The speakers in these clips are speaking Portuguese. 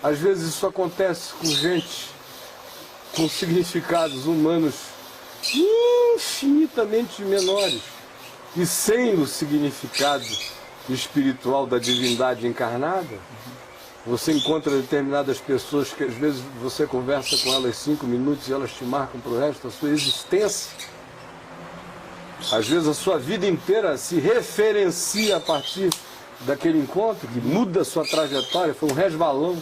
Às vezes isso acontece com gente com significados humanos infinitamente menores e sem o significado espiritual da divindade encarnada. Você encontra determinadas pessoas que às vezes você conversa com elas 5 minutos e elas te marcam para o resto da sua existência. Às vezes a sua vida inteira se referencia a partir daquele encontro, que muda a sua trajetória, foi um resvalão.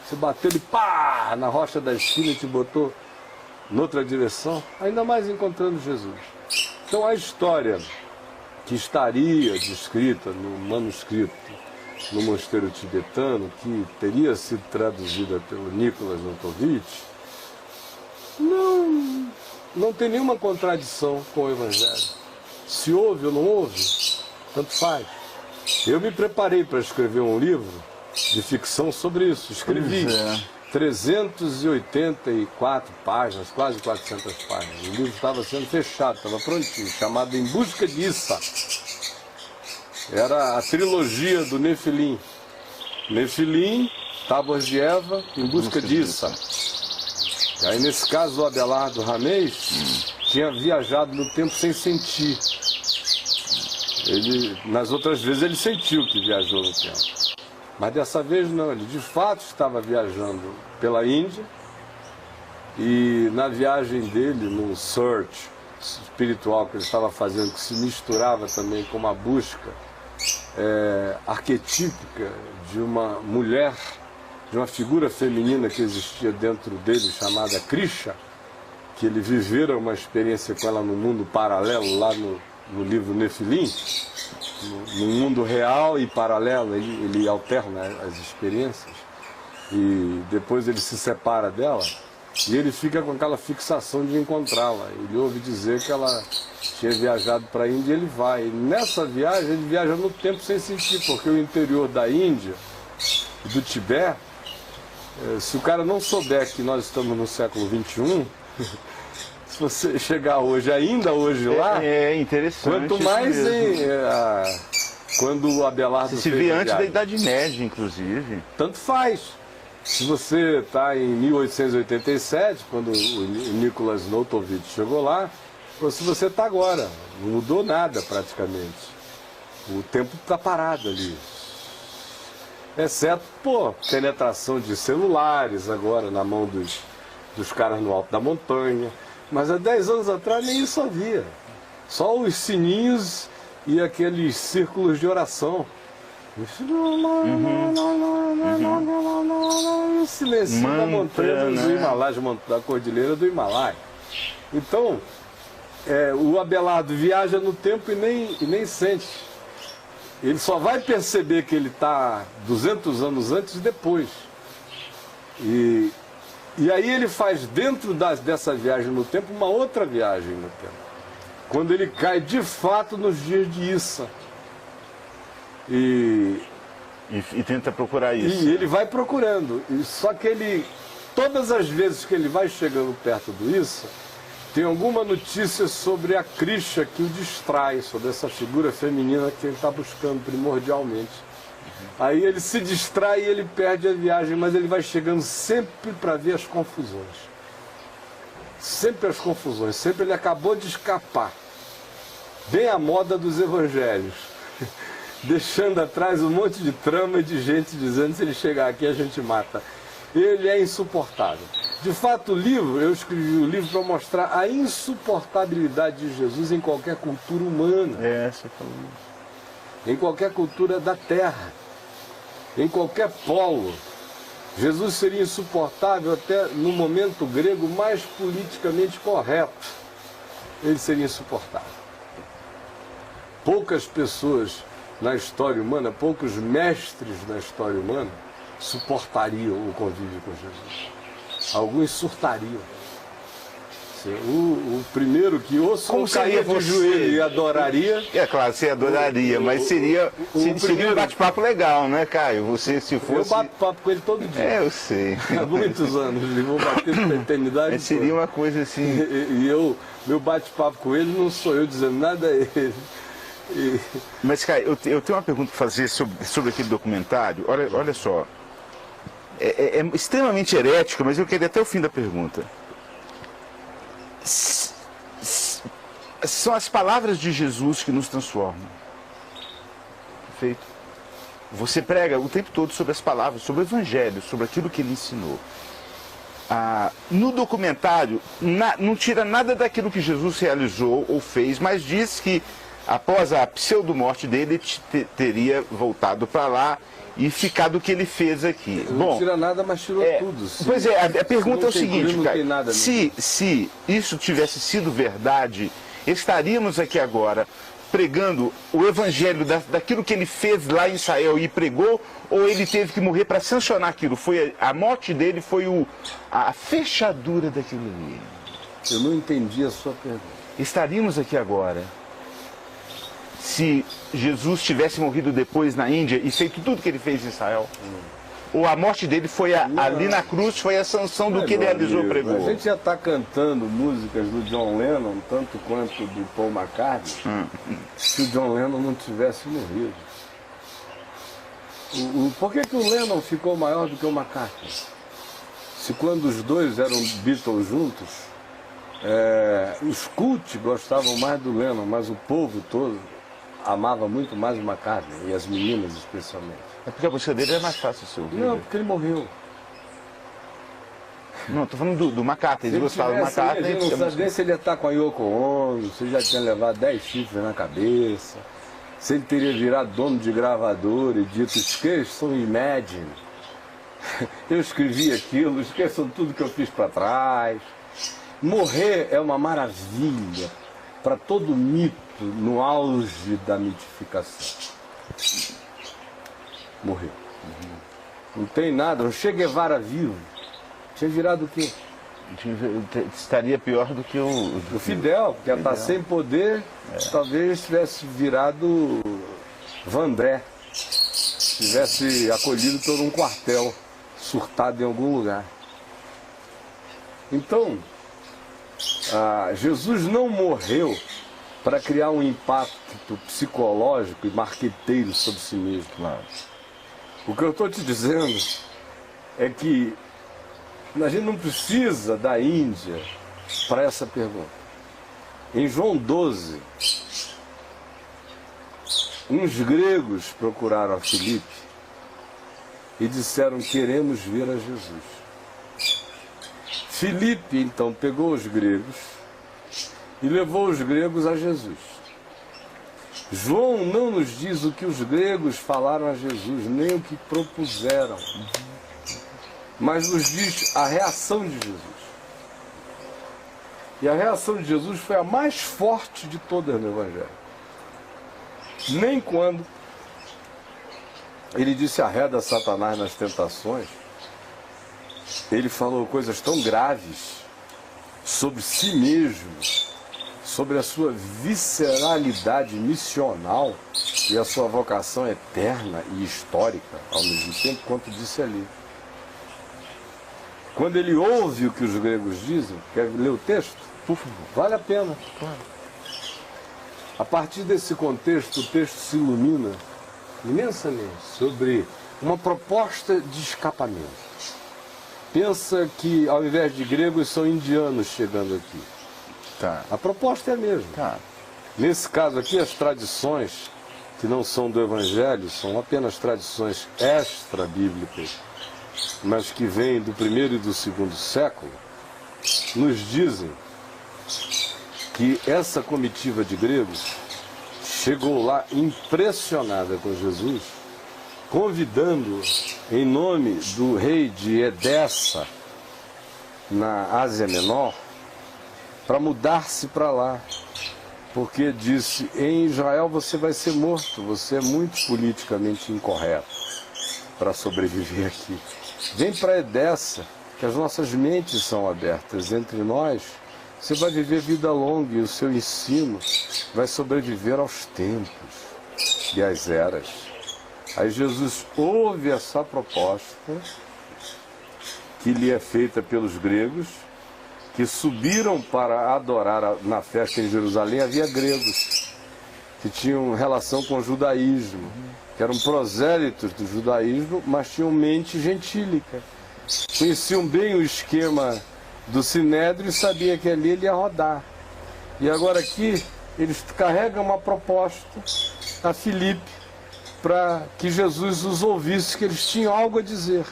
Você bateu e pá, na rocha da esquina e te botou noutra direção, ainda mais encontrando Jesus. Então a história que estaria descrita no manuscrito no mosteiro tibetano, que teria sido traduzida pelo Nicholas Notovitch, não tem nenhuma contradição com o Evangelho. Se houve ou não houve, tanto faz. Eu me preparei para escrever um livro de ficção sobre isso. Escrevi 384 páginas, quase 400 páginas. O livro estava sendo fechado, estava prontinho, chamado Em Busca de Issa. Era a trilogia do Nefilim. Nefilim, Tábuas de Eva, Em Busca de Issa. E aí, nesse caso, o Abelardo Ramês tinha viajado no tempo sem sentir. Nas outras vezes ele sentiu que viajou no tempo. Mas dessa vez não, ele de fato estava viajando pela Índia e na viagem dele, num search espiritual que ele estava fazendo, que se misturava também com uma busca arquetípica de uma mulher, de uma figura feminina que existia dentro dele, chamada Krisha, que ele vivera uma experiência com ela no mundo paralelo, lá no livro Nefilim, no mundo real e paralelo, ele alterna as experiências, e depois ele se separa dela, e ele fica com aquela fixação de encontrá-la. Ele ouve dizer que ela tinha viajado para a Índia e ele vai. E nessa viagem, ele viaja no tempo sem sentir, porque o interior da Índia e do Tibete, se o cara não souber que nós estamos no século XXI, se você chegar hoje, ainda hoje lá, é interessante. Quanto mais quando o Abelardo se vê antes da Idade Média, inclusive. Tanto faz. Se você está em 1887, quando o Nicholas Notovitch chegou lá, ou se você está agora, não mudou nada praticamente. O tempo está parado ali. Exceto, penetração de celulares agora na mão dos caras no alto da montanha. Mas há 10 anos atrás nem isso havia. Só os sininhos e aqueles círculos de oração. E o silêncio da montanha do Himalaia, da cordilheira do Himalaia. Então, o Abelardo viaja no tempo e nem sente. Ele só vai perceber que ele está 200 anos antes depois. E aí ele faz dentro dessa viagem no tempo uma outra viagem no tempo. Quando ele cai de fato nos dias de Issa. E tenta procurar isso. E ele vai procurando. Só que todas as vezes que ele vai chegando perto do Issa, tem alguma notícia sobre a Krisha que o distrai, sobre essa figura feminina que ele está buscando primordialmente. Aí ele se distrai e ele perde a viagem, mas ele vai chegando sempre para ver as confusões. Sempre as confusões, sempre ele acabou de escapar. Bem a moda dos evangelhos. Deixando atrás um monte de trama e de gente dizendo: se ele chegar aqui a gente mata. Ele é insuportável. De fato, eu escrevi o livro para mostrar a insuportabilidade de Jesus em qualquer cultura humana. Você falou. Em qualquer cultura da terra. Em qualquer polo. Jesus seria insuportável até no momento grego mais politicamente correto. Ele seria insuportável. Poucas pessoas na história humana, poucos mestres na história humana suportariam o convívio com Jesus. Alguns surtariam. O primeiro que ou caía de joelho e adoraria... claro, você adoraria, mas seria um bate-papo legal, né, Caio? Você, se fosse... Eu bato papo com ele todo dia. Eu sei. Há muitos anos, e vou bater pela eternidade. Seria uma coisa assim... Meu bate-papo com ele não sou eu dizendo nada a ele. Mas, Caio, eu tenho uma pergunta para fazer sobre aquele documentário. Olha só. é extremamente herética, mas eu queria até o fim da pergunta. São as palavras de Jesus que nos transformam. Perfeito. Você prega o tempo todo sobre as palavras, sobre o Evangelho, sobre aquilo que ele ensinou. No documentário, não tira nada daquilo que Jesus realizou ou fez, mas diz que após a pseudo-morte dele, teria voltado para lá e ficado o que ele fez aqui. Não tira nada, mas tirou tudo. Pois é, a pergunta é o seguinte, cara, se isso tivesse sido verdade, estaríamos aqui agora pregando o evangelho daquilo que ele fez lá em Israel e pregou, ou ele teve que morrer para sancionar aquilo? A morte dele foi a fechadura daquilo ali. Eu não entendi a sua pergunta. Estaríamos aqui agora se Jesus tivesse morrido depois na Índia e feito tudo que ele fez em Israel? Ou a morte dele foi ali na cruz, foi a sanção do que ele realizou e pregou? A gente já está cantando músicas do John Lennon, tanto quanto do Paul McCartney, se o John Lennon não tivesse morrido. Por que o Lennon ficou maior do que o McCartney? Se quando os dois eram Beatles juntos, os cult gostavam mais do Lennon, mas o povo todo amava muito mais o McCartney, e as meninas especialmente. É porque a música dele é mais fácil de ser ouvida. Não, porque ele morreu. Não, estou falando do McCartney, eles gostavam do McCartney. Se ele não sabia se ele ia estar com a Yoko Ono, se ele já tinha levado 10 chifres na cabeça, se ele teria virado dono de gravador e dito, esqueçam Imagine. Eu escrevi aquilo, esqueçam tudo que eu fiz para trás. Morrer é uma maravilha para todo mito no auge da mitificação. Morreu. Não tem nada. O Che Guevara vivo tinha virado o quê? Estaria pior do que o Fidel, porque ia estar sem poder, talvez tivesse virado Vandré, tivesse acolhido por um quartel, surtado em algum lugar. Então, Jesus não morreu para criar um impacto psicológico e marqueteiro sobre si mesmo. Claro. O que eu estou te dizendo é que a gente não precisa da Índia para essa pergunta. Em João 12, uns gregos procuraram a Filipe e disseram, queremos ver a Jesus. Filipe, então, pegou os gregos e levou os gregos a Jesus. João não nos diz o que os gregos falaram a Jesus, nem o que propuseram, mas nos diz a reação de Jesus. E a reação de Jesus foi a mais forte de todas no Evangelho. Nem quando ele disse arreda Satanás nas tentações, ele falou coisas tão graves sobre si mesmo, sobre a sua visceralidade missional e a sua vocação eterna e histórica, ao mesmo tempo, quanto disse ali. Quando ele ouve o que os gregos dizem, quer ler o texto? Por favor. Vale a pena. Claro. A partir desse contexto, o texto se ilumina imensamente sobre uma proposta de escapamento. Pensa que, ao invés de gregos, são indianos chegando aqui. Tá. A proposta é a mesma. Tá. Nesse caso aqui, as tradições que não são do Evangelho são apenas tradições extra-bíblicas, mas que vêm do primeiro e do segundo século, nos dizem que essa comitiva de gregos chegou lá impressionada com Jesus, convidando-o em nome do rei de Edessa, na Ásia Menor, para mudar-se para lá, porque disse, em Israel você vai ser morto, você é muito politicamente incorreto para sobreviver aqui. Vem para Edessa, que as nossas mentes são abertas entre nós, você vai viver vida longa e o seu ensino vai sobreviver aos tempos e às eras. Aí Jesus ouve essa proposta que lhe é feita pelos gregos, que subiram para adorar na festa em Jerusalém, havia gregos. que tinham relação com o judaísmo, que eram prosélitos do judaísmo, mas tinham mente gentílica. Conheciam bem o esquema do Sinédrio e sabia que ali ele ia rodar. E agora aqui eles carregam uma proposta a Filipe para que Jesus os ouvisse, que eles tinham algo a dizer.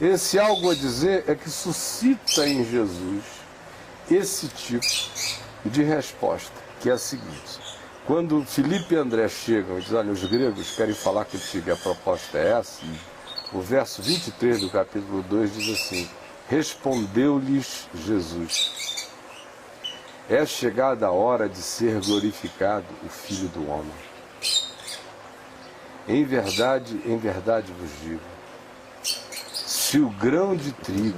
Esse algo a dizer é que suscita em Jesus esse tipo de resposta, que é a seguinte: quando Filipe e André chegam e dizem, olha, os gregos querem falar contigo, a proposta é essa, o verso 23 do capítulo 2 diz assim: respondeu-lhes Jesus: é chegada a hora de ser glorificado o Filho do Homem. Em verdade vos digo, se o grão de trigo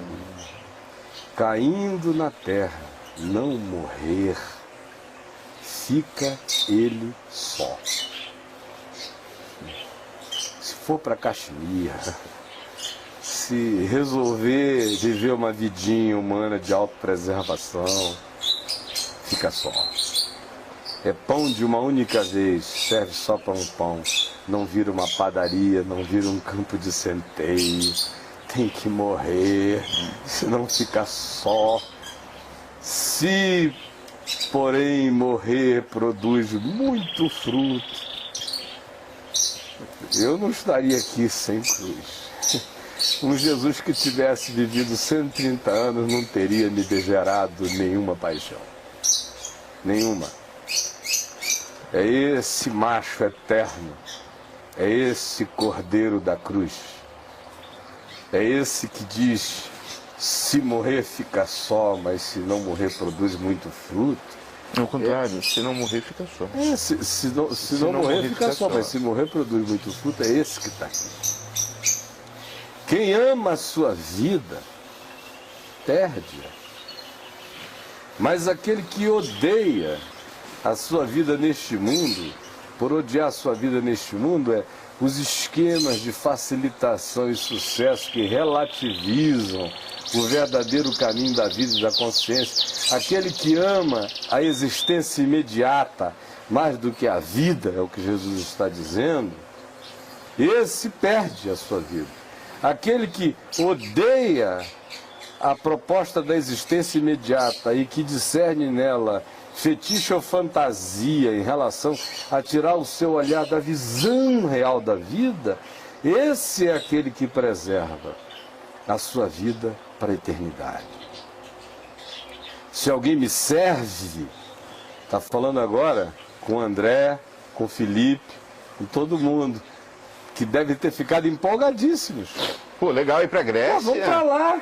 caindo na terra não morrer, fica ele só. Se for para Caxemir, se resolver viver uma vidinha humana de autopreservação, fica só. É pão de uma única vez, serve só para um pão. Não vira uma padaria, não vira um campo de centeio. Tem que morrer, senão fica só. Se, porém, morrer produz muito fruto, eu não estaria aqui sem cruz. Um Jesus que tivesse vivido 130 anos não teria me degerado nenhuma paixão. Nenhuma. É esse macho eterno, é esse cordeiro da cruz, é esse que diz, se morrer fica só, mas se não morrer produz muito fruto. Ao contrário, se não morrer fica só. Se não morrer fica só, mas se morrer produz muito fruto, é esse que está aqui. Quem ama a sua vida, perde-a. Mas aquele que odeia a sua vida neste mundo, por odiar a sua vida neste mundo, os esquemas de facilitação e sucesso que relativizam o verdadeiro caminho da vida e da consciência. Aquele que ama a existência imediata mais do que a vida, é o que Jesus está dizendo, esse perde a sua vida. Aquele que odeia a proposta da existência imediata e que discerne nela fetiche ou fantasia em relação a tirar o seu olhar da visão real da vida, esse é aquele que preserva a sua vida para a eternidade. Se alguém me serve, está falando agora com André, com Filipe, com todo mundo, que deve ter ficado empolgadíssimos. Pô, legal ir para Grécia. Vamos para lá.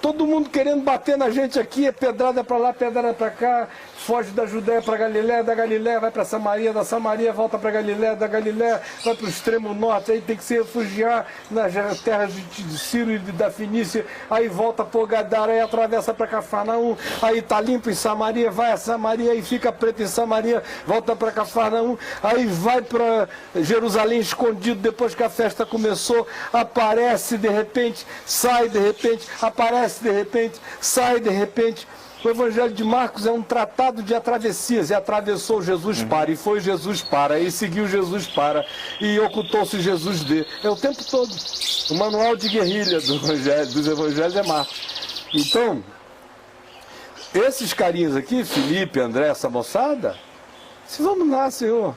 Todo mundo querendo bater na gente aqui, é pedrada para lá, pedrada para cá, foge da Judéia para Galiléia, da Galiléia vai para Samaria, da Samaria volta para Galiléia, da Galiléia vai para o extremo norte, aí tem que se refugiar nas terras de Ciro e da Fenícia, aí volta por Gadara, aí atravessa para Cafarnaum, aí está limpo em Samaria, vai a Samaria, aí fica preto em Samaria, volta para Cafarnaum, aí vai para Jerusalém escondido depois que a festa começou, aparece de repente, sai de repente, aparece de repente, sai de repente. O Evangelho de Marcos é um tratado de travessias, e atravessou Jesus para, e foi Jesus para, e seguiu Jesus para, e ocultou-se Jesus de. É o tempo todo. O manual de guerrilha dos Evangelhos é Marcos. Então, esses carinhas aqui, Filipe, André, essa moçada, se vamos lá, Senhor.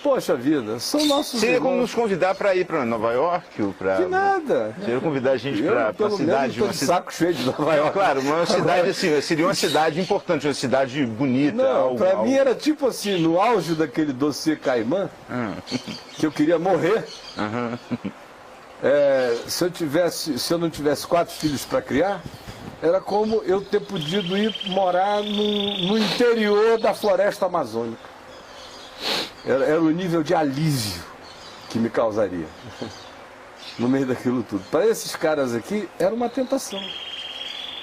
Poxa vida, são nossos Seria irmãos. como nos convidar para ir para Nova York? Ou pra... Que nada. Seria convidar a gente para a cidade. Eu estou de saco cheio de Nova York. Claro, uma cidade assim, seria uma cidade importante, uma cidade bonita. Não, para mim era tipo assim, no auge daquele dossiê Caimã, que eu queria morrer. Se eu não tivesse 4 filhos para criar, era como eu ter podido ir morar no interior da floresta amazônica. Era o nível de alívio que me causaria no meio daquilo tudo. Para esses caras aqui, era uma tentação.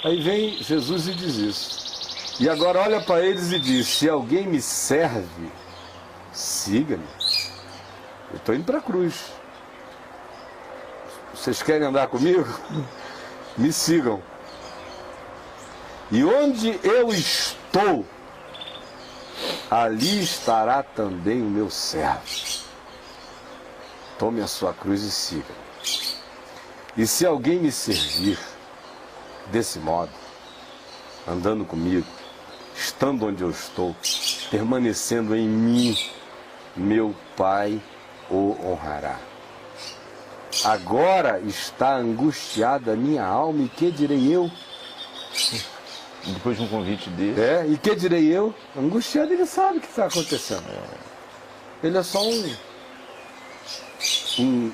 Aí vem Jesus e diz isso. E agora olha para eles e diz, se alguém me serve, siga-me. Eu estou indo para a cruz. Vocês querem andar comigo? Me sigam. E onde eu estou, ali estará também o meu servo. Tome a sua cruz e siga. E se alguém me servir desse modo, andando comigo, estando onde eu estou, permanecendo em mim, meu Pai o honrará. Agora está angustiada a minha alma, e que direi eu? Depois de um convite dele. E que direi eu? Angustiado, ele sabe o que está acontecendo. Ele é só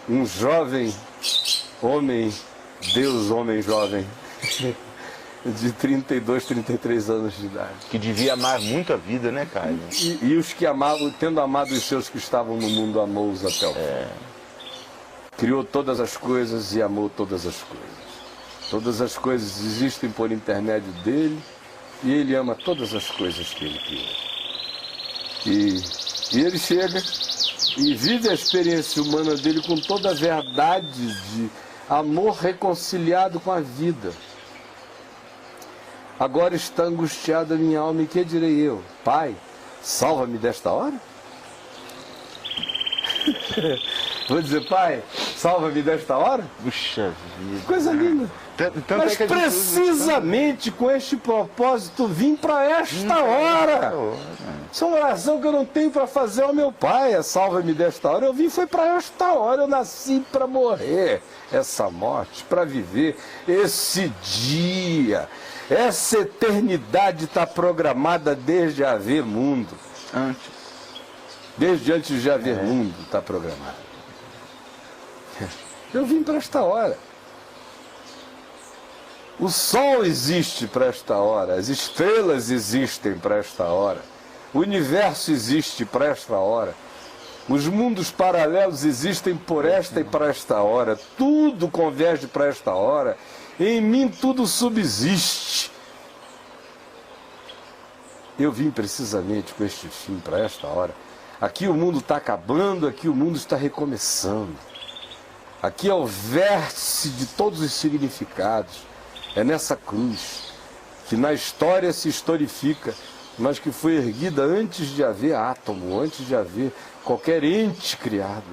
um jovem homem, Deus homem jovem, de 32, 33 anos de idade. Que devia amar muito a vida, né, Caio? E os que amavam, tendo amado os seus que estavam no mundo, amou-os até o fim. Criou todas as coisas e amou todas as coisas. Todas as coisas existem por intermédio dele, e ele ama todas as coisas que ele criou. E ele chega e vive a experiência humana dele com toda a verdade de amor reconciliado com a vida. Agora está angustiada a minha alma, e que direi eu? Pai, salva-me desta hora? Vou dizer, Pai, salva-me desta hora? Puxa vida. Coisa linda. Mas é que precisamente com este propósito vim para esta hora. Isso é uma oração que eu não tenho para fazer ao meu Pai. Salva-me desta hora. Eu vim foi para esta hora. Eu nasci para morrer essa morte, para viver esse dia. Essa eternidade está programada desde haver mundo. Desde antes de haver mundo está programado. Eu vim para esta hora. O sol existe para esta hora, as estrelas existem para esta hora, o universo existe para esta hora, os mundos paralelos existem por esta e para esta hora, tudo converge para esta hora, em mim tudo subsiste. Eu vim precisamente com este fim para esta hora. Aqui o mundo está acabando, aqui o mundo está recomeçando. Aqui é o vértice de todos os significados. É nessa cruz, que na história se historifica, mas que foi erguida antes de haver átomo, antes de haver qualquer ente criado.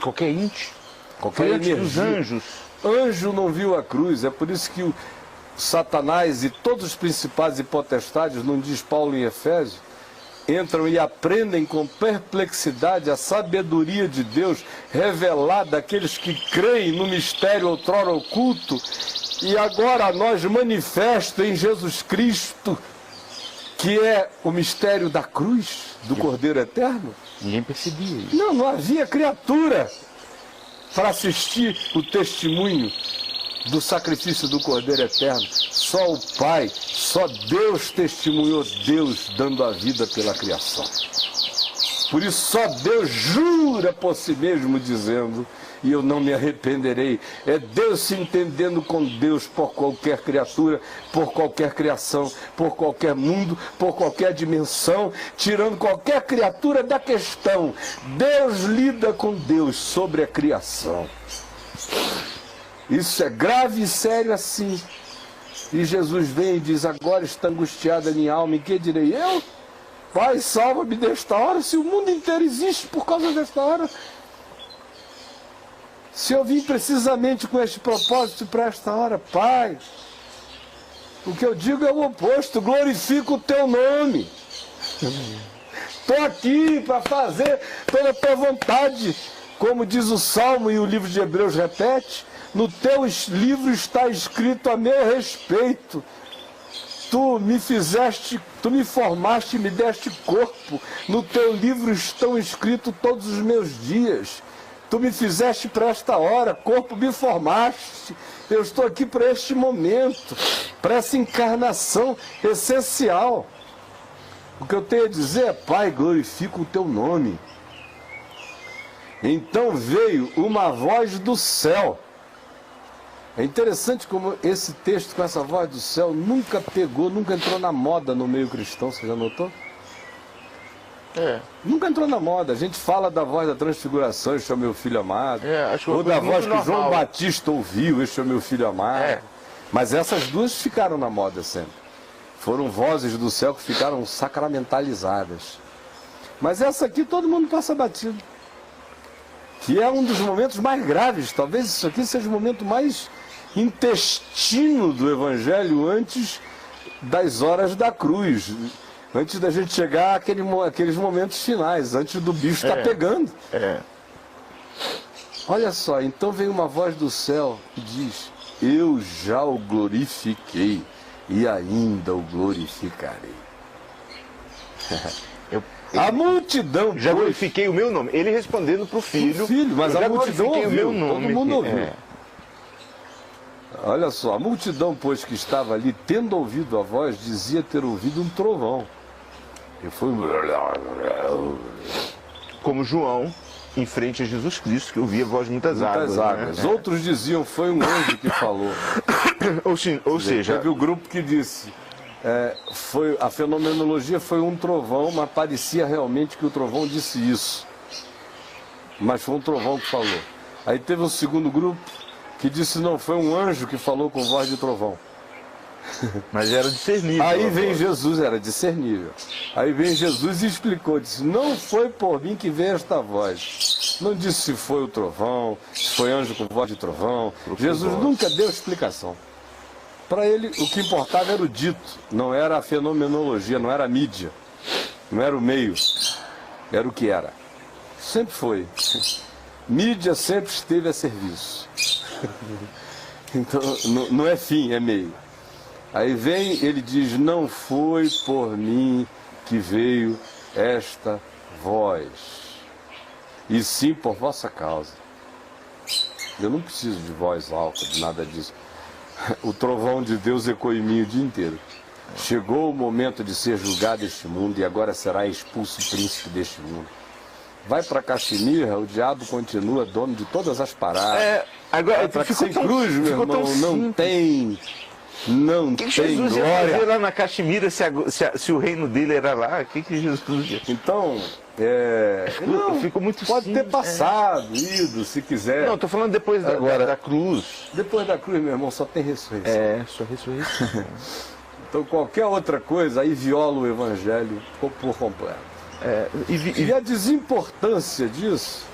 Qualquer ente? Qualquer energia. Dos anjos. Anjo não viu a cruz, é por isso que o Satanás e todos os principados e potestades, não diz Paulo em Efésios, entram e aprendem com perplexidade a sabedoria de Deus revelada àqueles que creem no mistério outrora oculto, e agora a nós manifesta em Jesus Cristo, que é o mistério da cruz, do Cordeiro Eterno. Ninguém percebia isso. Não havia criatura para assistir o testemunho do sacrifício do Cordeiro Eterno. Só o Pai, só Deus testemunhou Deus dando a vida pela criação. Por isso só Deus jura por si mesmo dizendo: e eu não me arrependerei. É Deus se entendendo com Deus por qualquer criatura, por qualquer criação, por qualquer mundo, por qualquer dimensão, tirando qualquer criatura da questão. Deus lida com Deus sobre a criação. Isso é grave e sério assim. E Jesus vem e diz: agora está angustiada a minha alma, e que direi eu? Pai, salva-me desta hora, se o mundo inteiro existe por causa desta hora. Se eu vim precisamente com este propósito para esta hora, Pai, o que eu digo é o oposto: glorifica o teu nome. Estou aqui para fazer toda a tua vontade, como diz o Salmo e o livro de Hebreus repete: no teu livro está escrito a meu respeito. Tu me fizeste, tu me formaste e me deste corpo. No teu livro estão escritos todos os meus dias. Tu me fizeste para esta hora, corpo me formaste. Eu estou aqui para este momento, para essa encarnação essencial. O que eu tenho a dizer é: Pai, glorifica o teu nome. Então veio uma voz do céu. É interessante como esse texto com essa voz do céu nunca pegou, nunca entrou na moda no meio cristão, você já notou? Nunca entrou na moda. A gente fala da voz da transfiguração, este é o meu filho amado. Ou da voz que João Batista ouviu, este é o meu filho amado. Mas essas duas ficaram na moda sempre. Foram vozes do céu que ficaram sacramentalizadas. Mas essa aqui todo mundo passa batido. Que é um dos momentos mais graves. Talvez isso aqui seja o momento mais intestino do Evangelho antes das horas da cruz. Antes da gente chegar àqueles momentos finais, antes do bicho estar pegando. Olha só, então vem uma voz do céu que diz: eu já o glorifiquei e ainda o glorificarei. A multidão já glorifiquei o meu nome. Ele respondendo para o filho. Mas a multidão ouviu, o meu nome. Todo mundo ouviu. Olha só, a multidão, pois, que estava ali, tendo ouvido a voz, dizia ter ouvido um trovão. E foi como João, em frente a Jesus Cristo, que ouvia a voz de muitas águas. Né? Outros diziam, foi um anjo que falou. Ou seja... Teve o grupo que disse, a fenomenologia foi um trovão, mas parecia realmente que o trovão disse isso. Mas foi um trovão que falou. Aí teve um segundo grupo que disse, não, foi um anjo que falou com voz de trovão. Mas era discernível. Aí vem Jesus, era discernível. Aí vem Jesus e explicou, disse, não foi por mim que veio esta voz. Não disse se foi o trovão, se foi anjo com voz de trovão. Jesus nunca deu explicação. Para ele, o que importava era o dito, não era a fenomenologia, não era a mídia, não era o meio, era o que era. Sempre foi. Mídia sempre esteve a serviço. Então, não é fim, é meio. Aí vem, ele diz, não foi por mim que veio esta voz, e sim por vossa causa. Eu não preciso de voz alta, de nada disso. O trovão de Deus ecoa em mim o dia inteiro. Chegou o momento de ser julgado este mundo, e agora será expulso o príncipe deste mundo. Vai para Caxemira, o diabo continua dono de todas as paradas. Agora, sem cruz, meu irmão, não tem... Não tem Jesus glória. Ia fazer lá na Caxemira se o reino dele era lá? O que Jesus ia... Então, ficou muito pode simples, ter passado, ido, se quiser. Não, estou falando depois da cruz. Depois da cruz, meu irmão, só tem ressurreição. Só ressurreição. Então, qualquer outra coisa, aí viola o Evangelho por completo. E a desimportância disso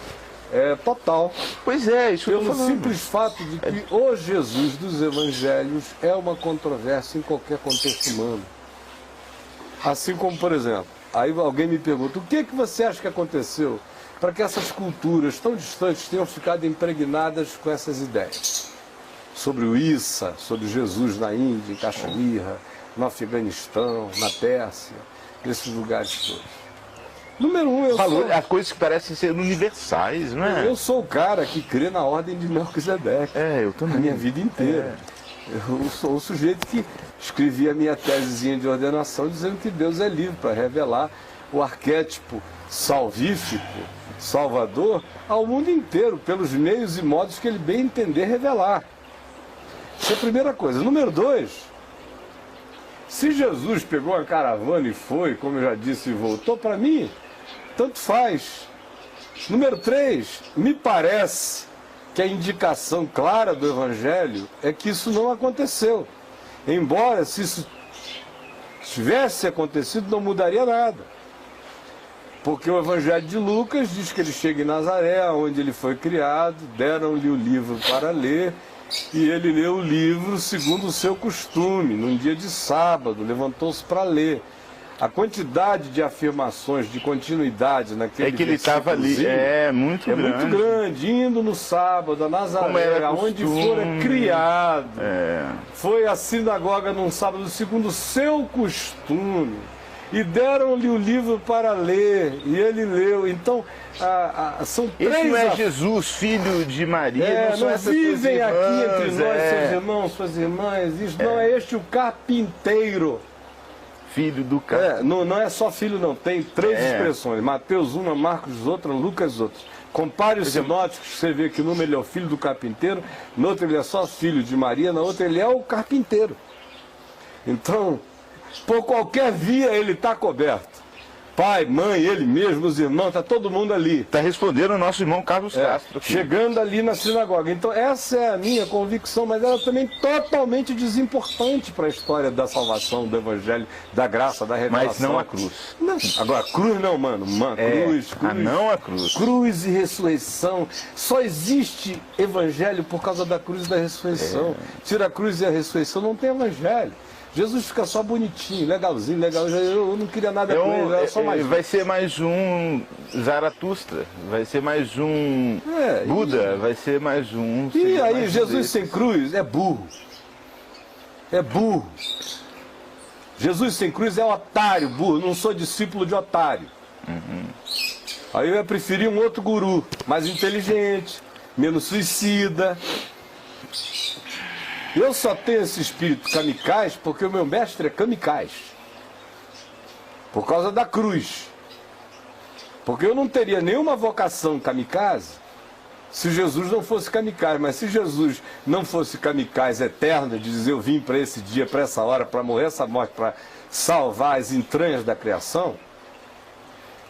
é total. Pois é, isso eu tô pelo falando. simples fato de que o Jesus dos Evangelhos é uma controvérsia em qualquer contexto humano. Assim como, por exemplo, aí alguém me pergunta, o que você acha que aconteceu para que essas culturas tão distantes tenham ficado impregnadas com essas ideias? Sobre o Issa, sobre Jesus na Índia, em Caxemira, no Afeganistão, na Pérsia, nesses lugares todos. Número um, há coisas que parecem ser universais, não é? Eu sou o cara que crê na ordem de Melquisedeque. Eu também. A minha vida inteira. Eu sou o sujeito que escrevi a minha tesezinha de ordenação dizendo que Deus é livre para revelar o arquétipo salvífico, salvador, ao mundo inteiro, pelos meios e modos que ele bem entender revelar. Essa é a primeira coisa. Número 2, se Jesus pegou a caravana e foi, como eu já disse, e voltou, para mim, tanto faz. Número 3, me parece que a indicação clara do Evangelho é que isso não aconteceu. Embora, se isso tivesse acontecido, não mudaria nada. Porque o Evangelho de Lucas diz que ele chega em Nazaré, onde ele foi criado, deram-lhe o livro para ler, e ele leu o livro segundo o seu costume, num dia de sábado, levantou-se para ler. A quantidade de afirmações de continuidade naquele que ele estava ali, muito grande, indo no sábado a Nazaré, onde fora criado. Foi à sinagoga num sábado segundo o seu costume. E deram-lhe o livro para ler, e ele leu. Então, são três... Esse não é Jesus, filho de Maria, não vivem aqui entre nós, seus irmãos, suas irmãs. Isso não é este o carpinteiro. Filho do carpinteiro. Não é só filho, não. Tem 3 expressões. Mateus uma, Marcos outra, Lucas outra. Compare os sinóticos, você vê que numa ele é o filho do carpinteiro, no outro ele é só filho de Maria, na outra ele é o carpinteiro. Então... por qualquer via ele está coberto. pai, mãe, ele mesmo, os irmãos, está todo mundo ali. Está respondendo o nosso irmão Carlos Castro. Aqui. Chegando ali na sinagoga. Então essa é a minha convicção, mas ela também totalmente desimportante para a história da salvação, do evangelho, da graça, da revelação. Mas não a cruz. Não. Agora, cruz não, mano. Cruz. Não a cruz. Cruz e ressurreição. Só existe evangelho por causa da cruz e da ressurreição. Tira a cruz e a ressurreição, não tem evangelho. Jesus fica só bonitinho, legalzinho, legal. Eu não queria nada com ele, era só mais. Vai ser mais um Zaratustra, vai ser mais um Buda, vai ser mais um. E aí, Jesus sem cruz é burro. É burro. Jesus sem cruz é otário, burro. Não sou discípulo de otário. Aí eu ia preferir um outro guru, mais inteligente, menos suicida. Eu só tenho esse espírito kamikaze porque o meu mestre é kamikaze. Por causa da cruz. Porque eu não teria nenhuma vocação kamikaze se Jesus não fosse kamikaze. Mas se Jesus não fosse kamikaze eterno, de dizer eu vim para esse dia, para essa hora, para morrer essa morte, para salvar as entranhas da criação,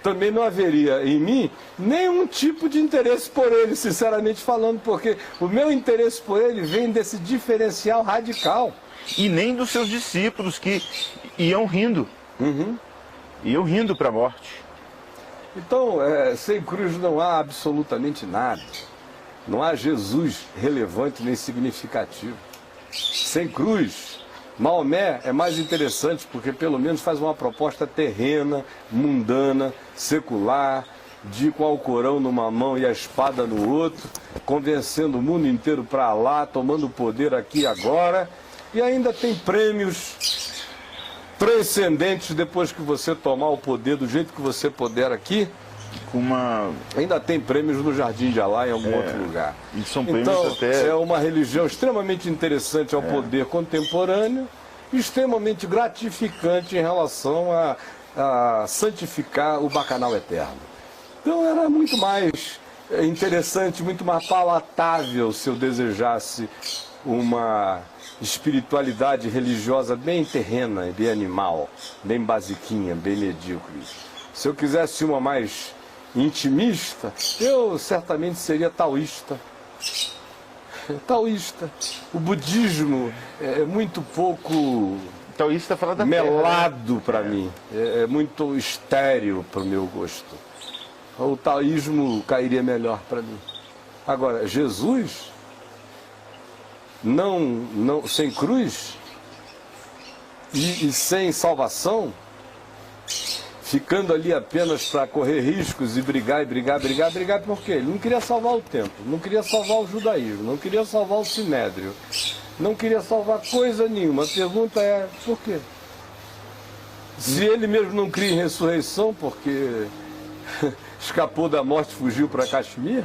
também não haveria em mim nenhum tipo de interesse por ele, sinceramente falando, porque o meu interesse por ele vem desse diferencial radical. E nem dos seus discípulos que iam rindo. Iam rindo para a morte. Então, sem cruz não há absolutamente nada. Não há Jesus relevante nem significativo. Sem cruz, Maomé é mais interessante porque pelo menos faz uma proposta terrena, mundana, secular, de ir com o Alcorão numa mão e a espada no outro, convencendo o mundo inteiro para lá, tomando poder aqui e agora, e ainda tem prêmios transcendentes depois que você tomar o poder do jeito que você puder aqui. Ainda tem prêmios no Jardim de Alá em algum outro lugar. E são prêmios então, até... é uma religião extremamente interessante ao poder contemporâneo, extremamente gratificante em relação a santificar o bacanal eterno. Então era muito mais interessante, muito mais palatável se eu desejasse uma espiritualidade religiosa bem terrena, bem animal, bem basiquinha, bem medíocre. Se eu quisesse uma mais intimista, eu certamente seria taoísta. Taoísta. O budismo é muito pouco taoísta fala da melado para mim. É muito estéril para o meu gosto. O taoísmo cairia melhor para mim. Agora, Jesus, sem cruz e sem salvação, ficando ali apenas para correr riscos e brigar, por quê? Ele não queria salvar o templo, não queria salvar o judaísmo, não queria salvar o sinédrio, não queria salvar coisa nenhuma. A pergunta é, por quê? Se ele mesmo não cria em ressurreição porque escapou da morte e fugiu para Caxemir,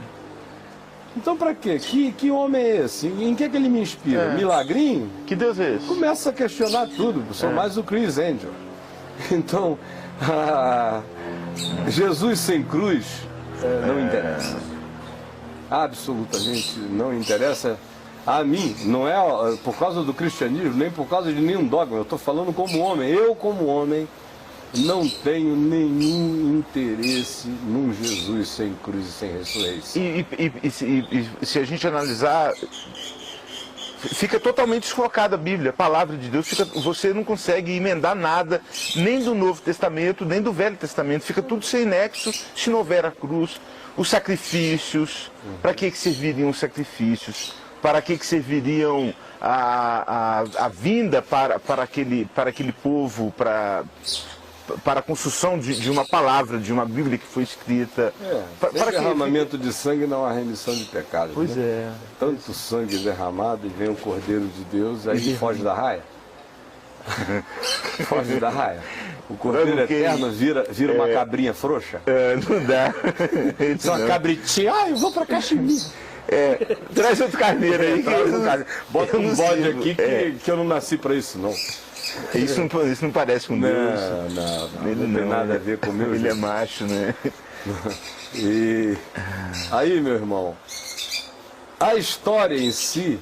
então para quê? Que homem é esse? Em que ele me inspira? Milagrinho? Que Deus é esse? Começa a questionar tudo, sou mais o Chris Angel. Então, Jesus sem cruz não interessa. Absolutamente não interessa a mim. Não é por causa do cristianismo, nem por causa de nenhum dogma. Eu estou falando como homem. Eu, como homem, não tenho nenhum interesse num Jesus sem cruz e sem ressurreição. E se a gente analisar, fica totalmente desfocada a Bíblia, a palavra de Deus. Você não consegue emendar nada, nem do Novo Testamento, nem do Velho Testamento. Fica tudo sem nexo se não houver a cruz. Os sacrifícios, para que serviriam os sacrifícios? Para que serviriam a vinda para aquele povo, para a construção de uma palavra, de uma Bíblia que foi escrita. Para derramamento de sangue não há remissão de pecados. Pois né? Tanto sangue derramado e vem o Cordeiro de Deus, aí foge da raia. Foge da raia. O Cordeiro eterno vira uma cabrinha frouxa. Não dá. Uma cabritinha, eu vou para Caxemir. Traz outro carneiro aí. Bota um bode aqui que eu não nasci para isso, não. Isso não parece com Deus. Não tem nada a ver com o meu Ele é macho, né? E aí, meu irmão, a história em si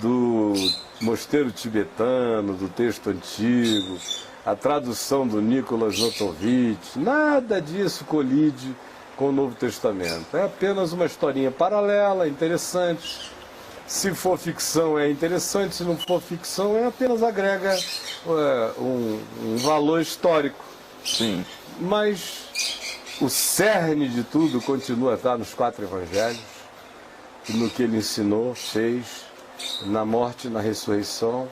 do mosteiro tibetano, do texto antigo, a tradução do Nicholas Notovitch, nada disso colide com o Novo Testamento. É apenas uma historinha paralela, interessante. Se for ficção é interessante, se não for ficção apenas agrega um valor histórico. Sim. Mas o cerne de tudo continua a estar nos 4 evangelhos, no que ele ensinou, fez, na morte e na ressurreição,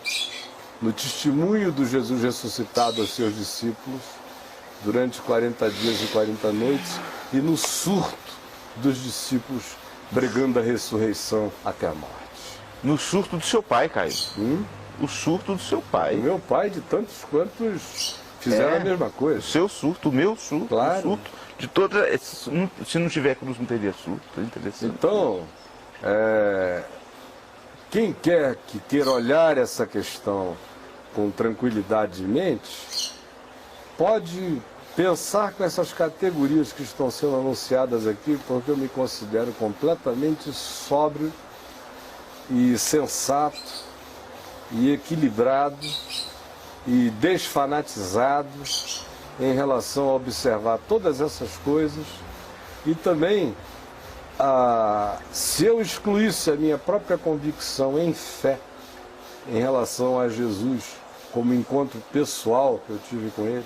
no testemunho do Jesus ressuscitado aos seus discípulos, durante 40 dias e 40 noites, e no surto dos discípulos pregando a ressurreição até a morte. No surto do seu pai, Caio. O surto do seu pai. O meu pai, de tantos quantos fizeram a mesma coisa. O seu surto, o meu surto, claro. O surto de toda. Se não tiver cruz, não teria surto. É interessante. Então, quem quer que queira olhar essa questão com tranquilidade de mente, pode pensar com essas categorias que estão sendo anunciadas aqui, porque eu me considero completamente sóbrio e sensato e equilibrado e desfanatizado em relação a observar todas essas coisas. E também, se eu excluísse a minha própria convicção em fé em relação a Jesus como encontro pessoal que eu tive com ele,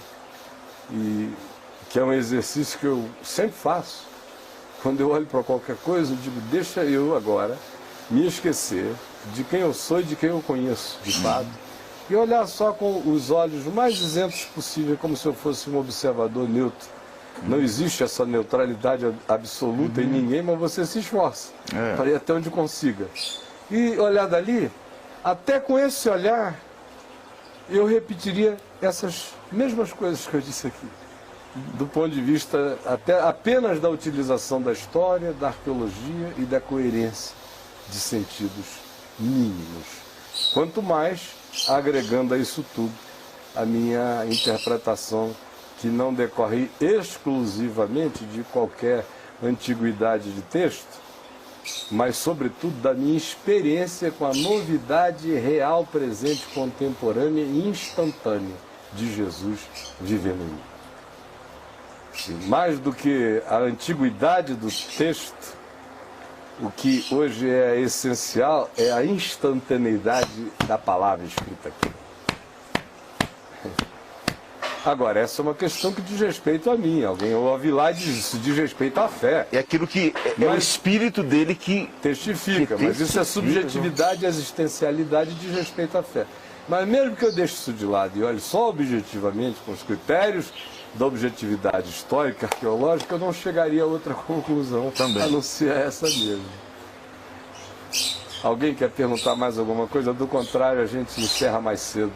e que é um exercício que eu sempre faço, quando eu olho para qualquer coisa, eu digo, deixa eu agora me esquecer de quem eu sou e de quem eu conheço, de fato, e olhar só com os olhos mais isentos possível, como se eu fosse um observador neutro. Não existe essa neutralidade absoluta em ninguém, mas você se esforça para ir até onde consiga. E olhar dali, até com esse olhar, eu repetiria essas mesmas coisas que eu disse aqui, do ponto de vista até apenas da utilização da história, da arqueologia e da coerência de sentidos mínimos. Quanto mais agregando a isso tudo a minha interpretação, que não decorre exclusivamente de qualquer antiguidade de texto, mas sobretudo da minha experiência com a novidade real, presente, contemporânea e instantânea de Jesus vivendo em mim. E mais do que a antiguidade do texto, o que hoje é essencial é a instantaneidade da palavra escrita aqui. Agora, essa é uma questão que diz respeito a mim. Alguém ouve lá e diz, isso diz respeito à fé. É aquilo que é o espírito dele que testifica. Mas isso é subjetividade e existencialidade diz respeito à fé. Mas mesmo que eu deixe isso de lado e olhe só objetivamente, com os critérios da objetividade histórica, arqueológica, eu não chegaria a outra conclusão também, a não ser essa mesmo. Alguém quer perguntar mais alguma coisa? Do contrário, a gente encerra mais cedo.